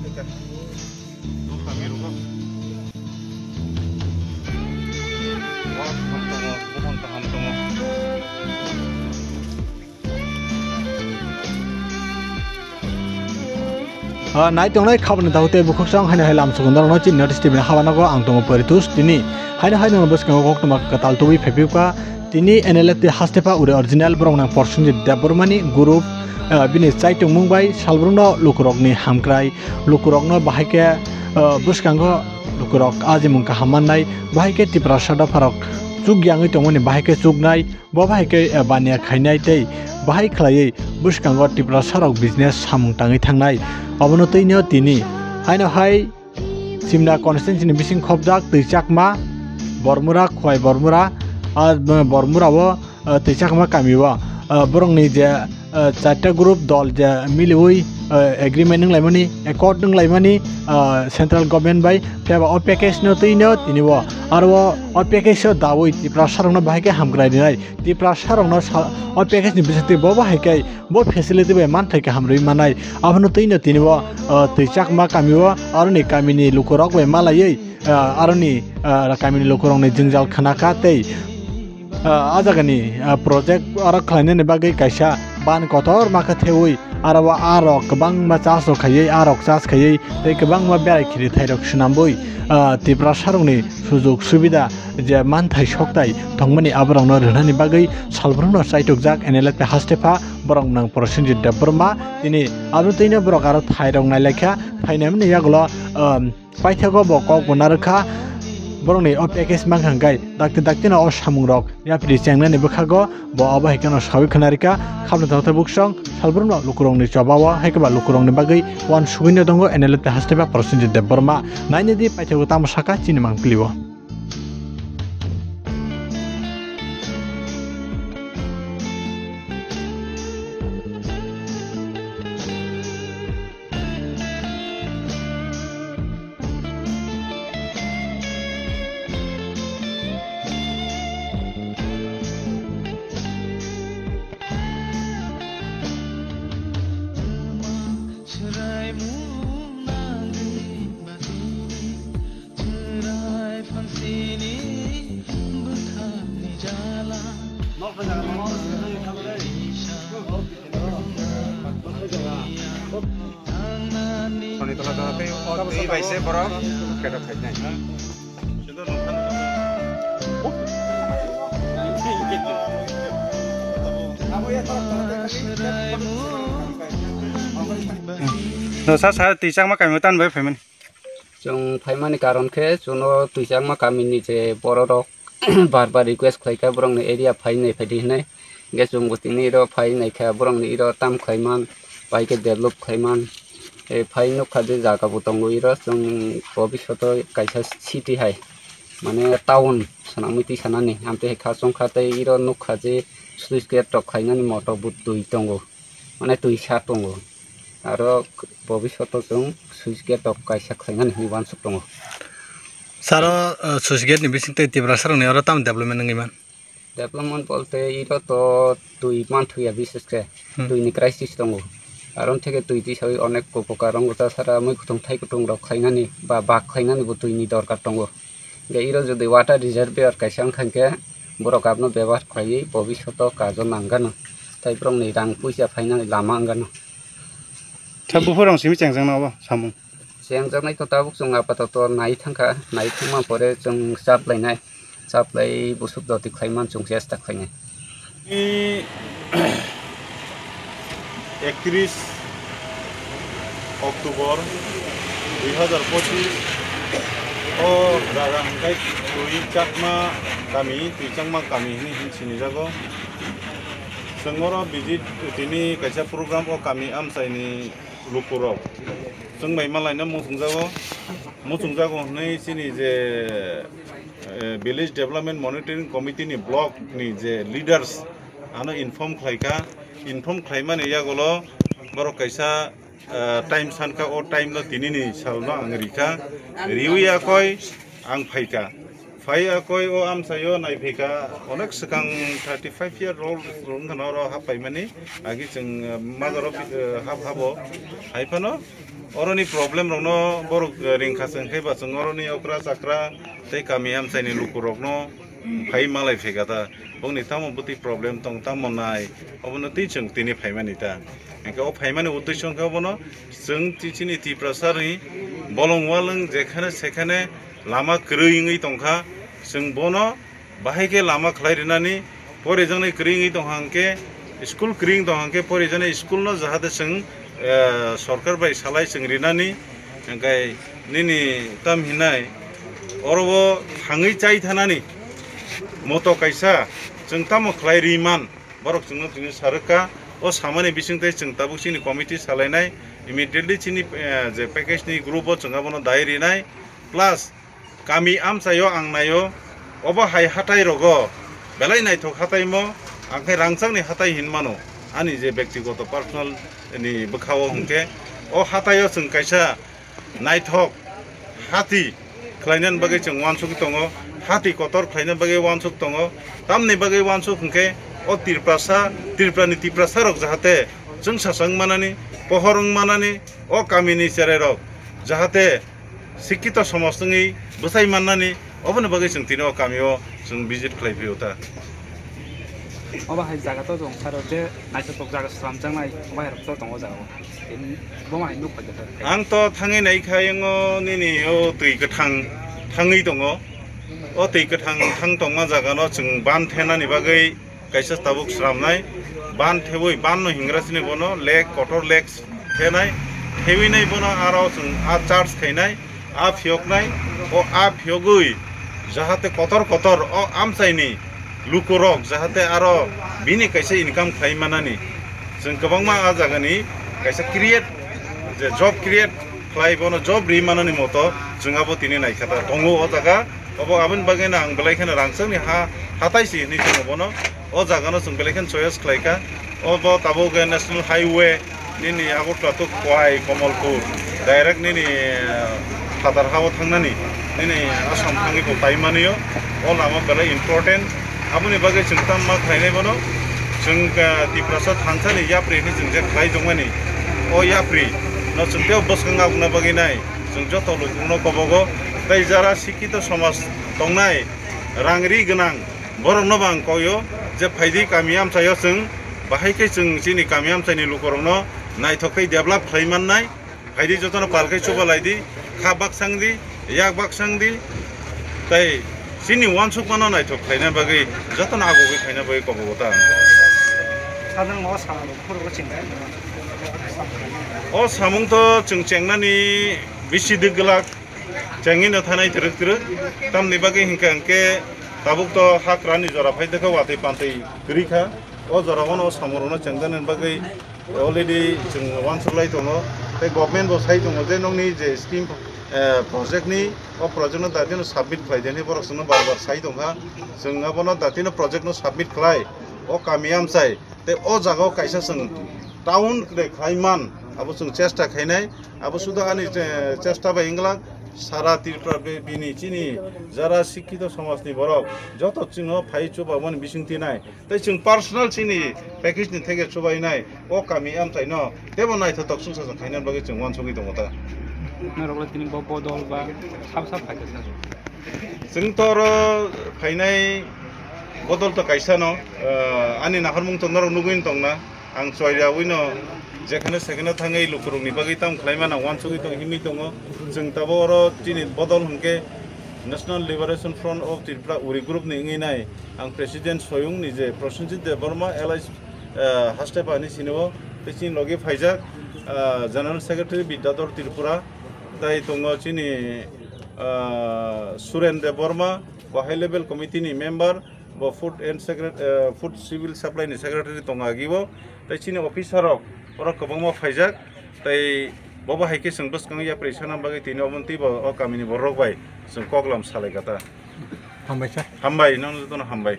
Nai tong nai khaban ta hote bukhok sang haina helam sugundar no chin notice tibin hawana go ang tong peritus tini haina haina no bus kang gok tuma katal tuwi fepiuka tini NLF te hastepa ure original brong nang portion debormani group bini chaitung mungbai salbrungno lukurokni hamkrai lukurokno bahaike buskango lukurok ajimung ka hamanai bahaike tipra sada farok chugyangi tongoni bahaike chugnai bo bahaike bania khainai tei bahai khlai buskango tipra sarok business samung tangi thangnai abono toino tini haino hai simna constituency ni bising khobjak teichakma bormura khoi bormura আর বর্মুরাও তেচাকমা কামিবা বরংনি যে চারটা group দল যে মিলিওই agreement নং লাইমানি accord নং লাইমানি central government বাই ফেবা অ প্যাকেজ ন তৈনো তিনিব আর অ প্যাকেজ দাওই ত্রিপুরা সারংন বাহাইকে হামগ্রাইনি নাই ত্রিপুরা সারংন অ প্যাকেজ नि बिसते बो बाहाइके बो फेसिलिटी बे मान थाइके हामरै मानाय आबनो तैनो तिनिब तैचाकमा कामिबो आरनि कामिनि लुकरक बे मालायै आरनि कामिनि लुकरंनि जोंजाल खानाका तै आजागनि प्रोजेक्ट आरो खालायनायनि बागै कायसा बान कतर माखा थेवै आरो गोबां मा चास खायै आरो चास खायै तै गोबां मा बेरायखिरि थाइरक सुनामबै त्रिपुरा सारंनि सुजुग सुबिदा जे मानथाइ सकथाय थंमनि आबरंनो रहानि बागै सालब्रनो साइटकजाक NLF हास्टेफा बरं नां परसिनजि देबरमा तिनि आरो तैनो बरक आरो थाइरं नायलाखा फाइनामनि यागलो पाइथागो बकक बनारखा बरंनि अ प्याकेज मांखांगाय दाक्तिना अ सामुंरक या प्रि चेंगनानि बखागो ब अबाहिकनो सावि खनारिका खाबनो थावथा बुकसं सालब्रनो लुकुरंनि चबावा हायकबा लुकुरंनि बागै वान सुगिनो दंगो NLF हास्टेफा परसिनजि देबरमा नायनेदि पाइथागो तामसाका चिनिमां प्लिबो सा तैचाकमा कामी तानबाय फायमान जों फायमानि कारण के जोनो तैचाकमा कामिनि जे बररक बार रिक्वेस्ट खायका बरंनि एरिया फायनाय फायदि हनाय गे जों बतिनि रो फायनायखा बरंनि इरो ताम खायमान बाइके डेभलप खायमान ए फायनो खादे जागा बतंगो इरो जों भबिष्यत कायसा सिटी हाय माने टाउन सनामिति सनानि आमते खासं खाते इरो नुखाजे स्लुइस गेट टक खायनानि मट बुत दुइ दंगो माने दुइ सा दंगो आरो भबिष्यत जों स्लुइस गेट टक कायसा खायनानि निबान सक दंगो सारो स्लुइस गेट नि बिसिंते तिब्रा सारंनि आरो ताम डेभलपमेन्ट नंगिमान डेभलपमेन्ट बोलते इरो तो दुइ मान्थया बिसेस के दुइनि क्राइसिस दंगो आरो थेके दुइ दिसावै अनेक उपकारं गता सारा मैखुथं थाइखुथं रक खायनानि बा बाग खायनानि बो दुइनि दरकार दंगो गे इरो जदि वाटार रिजर्वयर कायसा खानके बरक आपनो व्यवहार खायै भबिष्यत काजो नांगानो थाइब्रंनि रां पैसा फायनानि लामा आंगानो बुफोराव सिमि चेंजांनाबो सामु चेंजांनाय तो ताबुक जों आपातत नाय थांखा नाय थांमा परे जों जाप्लायनाय जाप्लाय बुसुब दति खायमान जों चेष्टा खायनाय 31 October 2025 o rarangkai tuicakma kami ini sini jago sengoro visit ini kaisa program o kami amsai ni lukurok sengbai malai na musung jago nei sini je village development monitoring committee ni block ni je leaders ano inform khlaimani yagolo boro kaisa time sanka o time lo tinini salno angrika riuya koi ang phaika phaya koi o amsayo nai phika onek sekang 35-year-old rungkanoro hapaimani agi jeng magoro habo haipano oroni problem rokno borok ringkha sengkai ba sung oroni okra chakra tei kami amsaini lukurokno phai malai phegata bongni tamo buti problem tong tamo nai obono ti chung tini phaimani ta engka o phaimani uddesho kha bono chung tichini ti prasari bolong walung jekhane sekhane lama kröingui tongkha chung bono bahaike lama khlairinani pore jangnai kröingui tonghangke school kröing tonghangke pore janai school no jahate chung सरकार bai salai chung rinani engkai nini tam hinai orobo thangai chai thanani moto kaisa chung tamo khlai riman borok chungno tini sarka o samani bisingtai chung tabuk chini committee salainai immediately chini je package ni group o chungabono dai rinai plus kami amsayo angnayo obo hai hatai rogo belai naithok hatai mo angkai rangchakni hatai hinmano ani je ব্যক্তিগত personal ni bkhao hungke o hatayo chung kaisa naithok hati khlainan bagai chung wansuk tongo hati kotor khlainan bagai wansuk tongo tamni bagai wansuk hungke o tirprani tiprasa rok jahate chung sasang manani pohorung manani o kamini sere rok jahate sikito samastungni bsai manani oboni bagai chung tino kamio chung visit khlai piota oba hai jaga to jong saro je naithok jaga slamjangnai oba hai to tongo jaga boma hai nuk pajata ang to thangai nai khayango nini o tui gathang thangai tongo o tui gathang thang tongma jaga no chung ban thenani bagai kaisa tabuk sramnai ban theboi ban no hingrasini bono lek kotor lek thenai thewinai bono aro chung a charge khainai a phioknai o a phiogui jahate kotor o amsaini lukurok jahate aro bini kaisa income khlaimanani chung kwbangma a jagani kaisa create je job create khlai bono job rimanani moto chungabo tini naikhata tongo o jaga obo abin bagena ang belaikhana rangchakni hataisi ni bono o jaga no chung belaikhana choice khlaika obo taboga national highway nini agotla to kwai Kamalpur direct nini Khatarhao thangnani nini Assam thangi ko taimaniyo o lama belai important aboni bagai chung tamma khlainai bono chung tiprasa thangchani yapri ni chung je khlai dongmani o yapri no chung teo boskanga guna baginai chung joto lukno kobogo tai jara sikito samaj tongnai rangri gnang borok no bang koyo je phaidi kamiam chayo chung bahaike chung chini kamiam chani lukorno naithokai develop khlaimannai phaidi jotono palkai chubalaidi khabak sangdi yakbak sangdi tai sini wansuk mano naithok khlaina bagai joton agogi khaina bagai kobogota sadang mo samang khurgo chingkai o samung to chung chengnani bisi diglak chengino thanai truk tamni bagai hingka angke tabuk to hakrani jora phaidaka wati pantai grikha o jora wono samorono chengdanen bagai already chung wansuklai tongo te government bo sai tongo je nongni je scheme project ni o project no datino submit khlaideni borok sungno barbar sai tongha sung abono datino project no submit khlai o kamiam sai te o jaga kaisa sung town kre khlaiman abo sung chesta khainai abo suda ani chesta ba ingla sara tirpra bini chini jara sikkito samajni borok joto chino phai chuba mon bisingti nai tai chung personal chini package ni theke chubai nai o kamiam sai no tebo nai thotok sung sa khainan bagi chung wansogi dongota narogla tini bodol ba sab phaikasa जों तरो फाइनाय बदल तो कायसानो आनि नाखरमुं तो नर नुगुइन तंगना आं चयरावैनो जेखाने second थाङै लुकुरुंनि बागै ताम खालायमाना वानसुगै दं हिमि दङ जों ताबो अरो दिनै बदल हुनके national liberation front of Tripura उरि ग्रुप नि इंगिनाय आं प्रेसिडेंट स्वयं निजे प्रसेनजित देबरमा एलआइस हास्टेपानि सिनेबो पेसिन लगे फाइजाक जनरल सेक्रेटारि बिद्याधर त्रिपुरा ताइ दङ चिनि Suren Deborma, high level committee ni member, food and food civil supply ni secretary tongagibo, tai chini officer of or kabama fajak, tai Boba Hike sung bus kang ya pressure bagi tino monti bo o kamini borok bai sung koklam salai kata. Hambai Hambai non hambai.